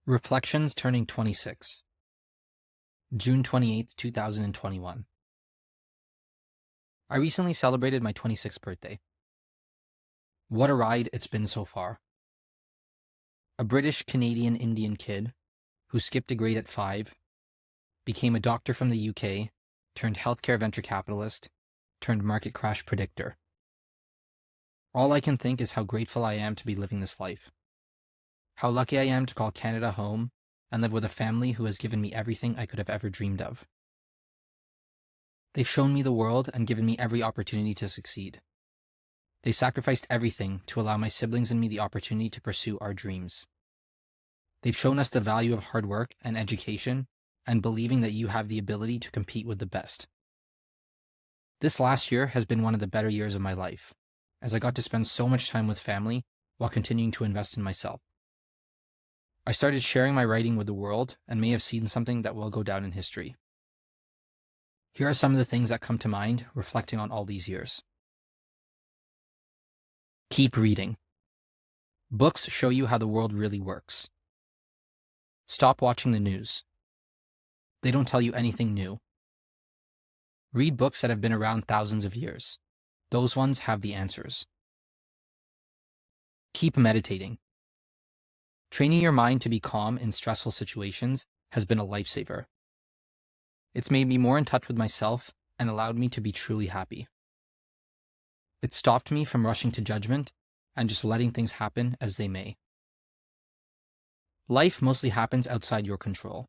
Reflections Turning 26, June 28th, 2021. I recently celebrated my 26th birthday. What a ride it's been so far. A British Canadian Indian kid who skipped a grade at 5, became a doctor from the UK, turned healthcare venture capitalist, turned market crash predictor. All I can think is how grateful I am to be living this life. How lucky I am to call Canada home and live with a family who has given me everything I could have ever dreamed of. They've shown me the world and given me every opportunity to succeed. They sacrificed everything to allow my siblings and me the opportunity to pursue our dreams. They've shown us the value of hard work and education and believing that you have the ability to compete with the best. This last year has been one of the better years of my life, as I got to spend so much time with family while continuing to invest in myself. I started sharing my writing with the world and may have seen something that will go down in history. Here are some of the things that come to mind reflecting on all these years. Keep reading. Books show you how the world really works. Stop watching the news. They don't tell you anything new. Read books that have been around thousands of years. Those ones have the answers. Keep meditating. Training your mind to be calm in stressful situations has been a lifesaver. It's made me more in touch with myself and allowed me to be truly happy. It stopped me from rushing to judgment and just letting things happen as they may. Life mostly happens outside your control.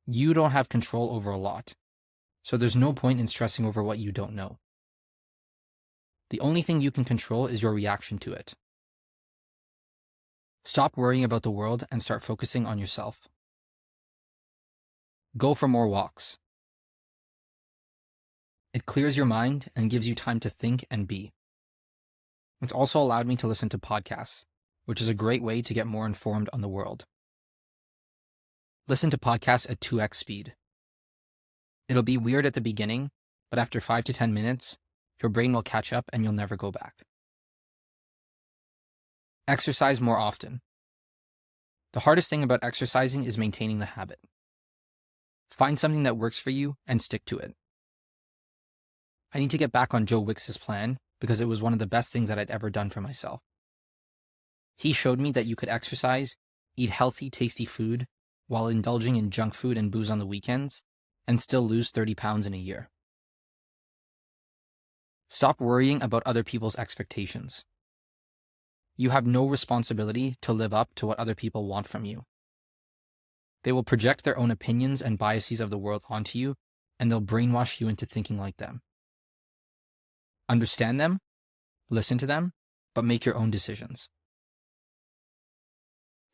You don't have control over a lot, so there's no point in stressing over what you don't know. The only thing you can control is your reaction to it. Stop worrying about the world and start focusing on yourself. Go for more walks. It clears your mind and gives you time to think and be. It's also allowed me to listen to podcasts, which is a great way to get more informed on the world. Listen to podcasts at 2x speed. It'll be weird at the beginning, but after 5 to 10 minutes, your brain will catch up and you'll never go back. Exercise more often. The hardest thing about exercising is maintaining the habit. Find something that works for you and stick to it. I need to get back on Joe Wicks' plan because it was one of the best things that I'd ever done for myself. He showed me that you could exercise, eat healthy, tasty food, while indulging in junk food and booze on the weekends, and still lose 30 pounds in a year. Stop worrying about other people's expectations. You have no responsibility to live up to what other people want from you. They will project their own opinions and biases of the world onto you, and they'll brainwash you into thinking like them. Understand them, listen to them, but make your own decisions.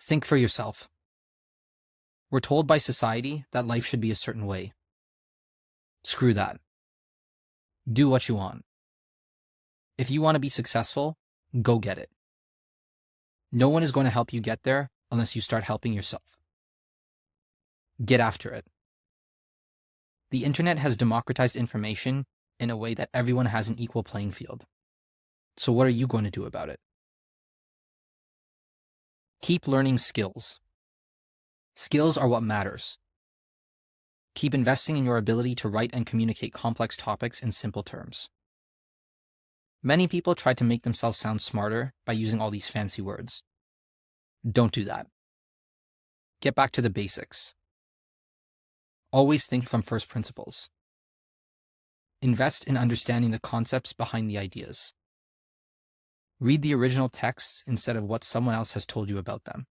Think for yourself. We're told by society that life should be a certain way. Screw that. Do what you want. If you want to be successful, go get it. No one is going to help you get there unless you start helping yourself. Get after it. The internet has democratized information in a way that everyone has an equal playing field. So what are you going to do about it? Keep learning skills. Skills are what matters. Keep investing in your ability to write and communicate complex topics in simple terms. Many people try to make themselves sound smarter by using all these fancy words. Don't do that. Get back to the basics. Always think from first principles. Invest in understanding the concepts behind the ideas. Read the original texts instead of what someone else has told you about them.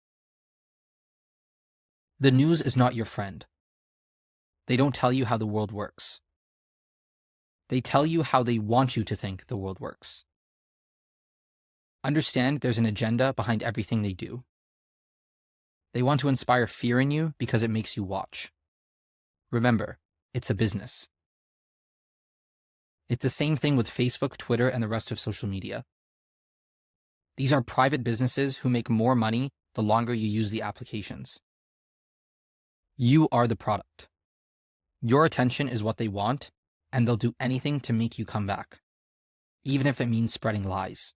The news is not your friend. They don't tell you how the world works. They tell you how they want you to think the world works. Understand there's an agenda behind everything they do. They want to inspire fear in you because it makes you watch. Remember, it's a business. It's the same thing with Facebook, Twitter, and the rest of social media. These are private businesses who make more money the longer you use the applications. You are the product. Your attention is what they want, and they'll do anything to make you come back, even if it means spreading lies.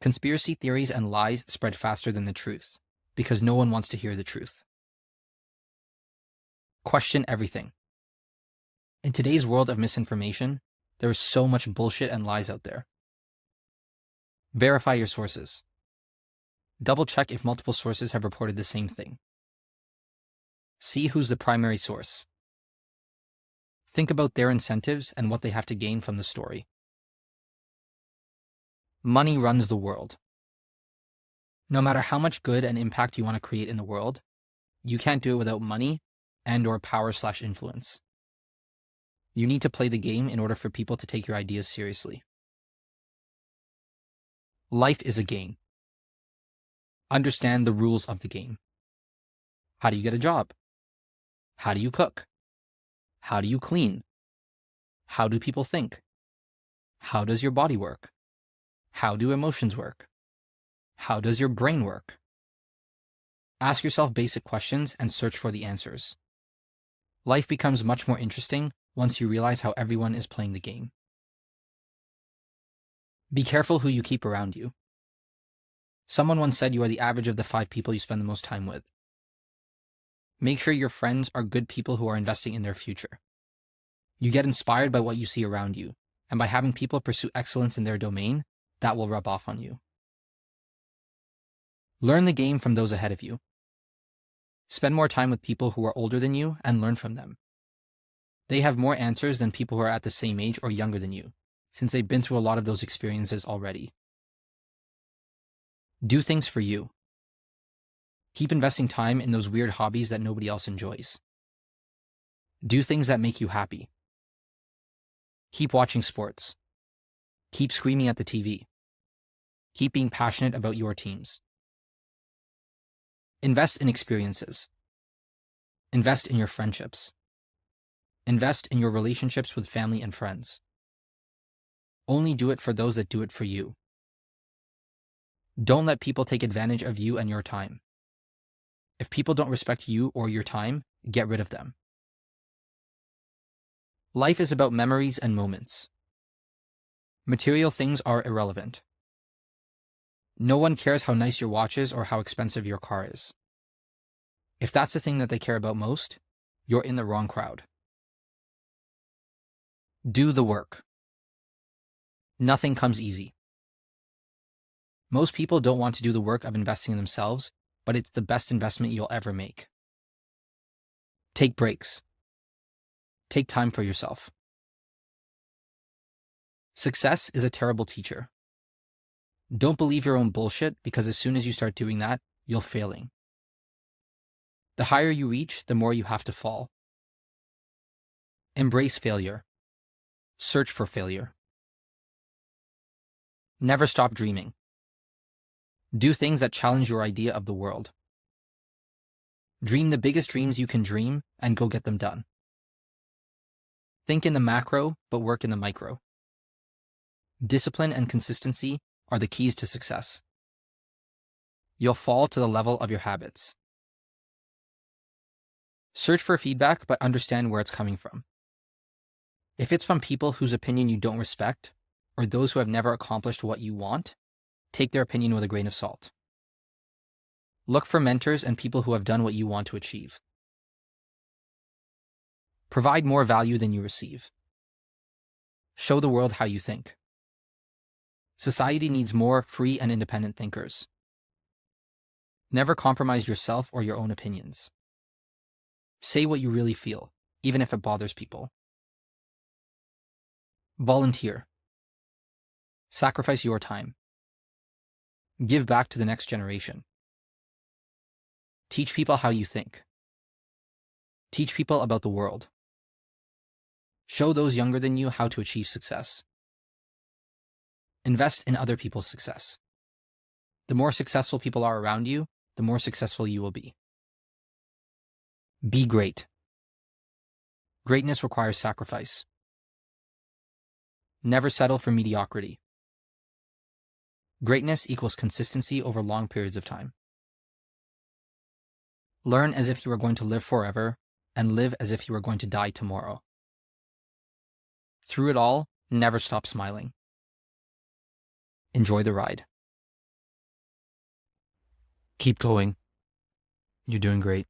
Conspiracy theories and lies spread faster than the truth, because no one wants to hear the truth. Question everything. In today's world of misinformation, there is so much bullshit and lies out there. Verify your sources. Double check if multiple sources have reported the same thing. See who's the primary source. Think about their incentives and what they have to gain from the story. Money runs the world. No matter how much good and impact you want to create in the world, you can't do it without money and/or power/influence. You need to play the game in order for people to take your ideas seriously. Life is a game. Understand the rules of the game. How do you get a job? How do you cook? How do you clean? How do people think? How does your body work? How do emotions work? How does your brain work? Ask yourself basic questions and search for the answers. Life becomes much more interesting once you realize how everyone is playing the game. Be careful who you keep around you. Someone once said you are the average of the 5 people you spend the most time with. Make sure your friends are good people who are investing in their future. You get inspired by what you see around you, and by having people pursue excellence in their domain, that will rub off on you. Learn the game from those ahead of you. Spend more time with people who are older than you and learn from them. They have more answers than people who are at the same age or younger than you, since they've been through a lot of those experiences already. Do things for you. Keep investing time in those weird hobbies that nobody else enjoys. Do things that make you happy. Keep watching sports. Keep screaming at the TV. Keep being passionate about your teams. Invest in experiences. Invest in your friendships. Invest in your relationships with family and friends. Only do it for those that do it for you. Don't let people take advantage of you and your time. If people don't respect you or your time, get rid of them. Life is about memories and moments. Material things are irrelevant. No one cares how nice your watch is or how expensive your car is. If that's the thing that they care about most, you're in the wrong crowd. Do the work. Nothing comes easy. Most people don't want to do the work of investing in themselves, but it's the best investment you'll ever make. Take breaks. Take time for yourself. Success is a terrible teacher. Don't believe your own bullshit, because as soon as you start doing that, you're failing. The higher you reach, the more you have to fall. Embrace failure. Search for failure. Never stop dreaming. Do things that challenge your idea of the world. Dream the biggest dreams you can dream and go get them done. Think in the macro, but work in the micro. Discipline and consistency are the keys to success. You'll fall to the level of your habits. Search for feedback, but understand where it's coming from. If it's from people whose opinion you don't respect, or those who have never accomplished what you want, take their opinion with a grain of salt. Look for mentors and people who have done what you want to achieve. Provide more value than you receive. Show the world how you think. Society needs more free and independent thinkers. Never compromise yourself or your own opinions. Say what you really feel, even if it bothers people. Volunteer. Sacrifice your time. Give back to the next generation. Teach people how you think. Teach people about the world. Show those younger than you how to achieve success. Invest in other people's success. The more successful people are around you, the more successful you will be. Be great. Greatness requires sacrifice. Never settle for mediocrity. Greatness equals consistency over long periods of time. Learn as if you are going to live forever, and live as if you are going to die tomorrow. Through it all, never stop smiling. Enjoy the ride. Keep going. You're doing great.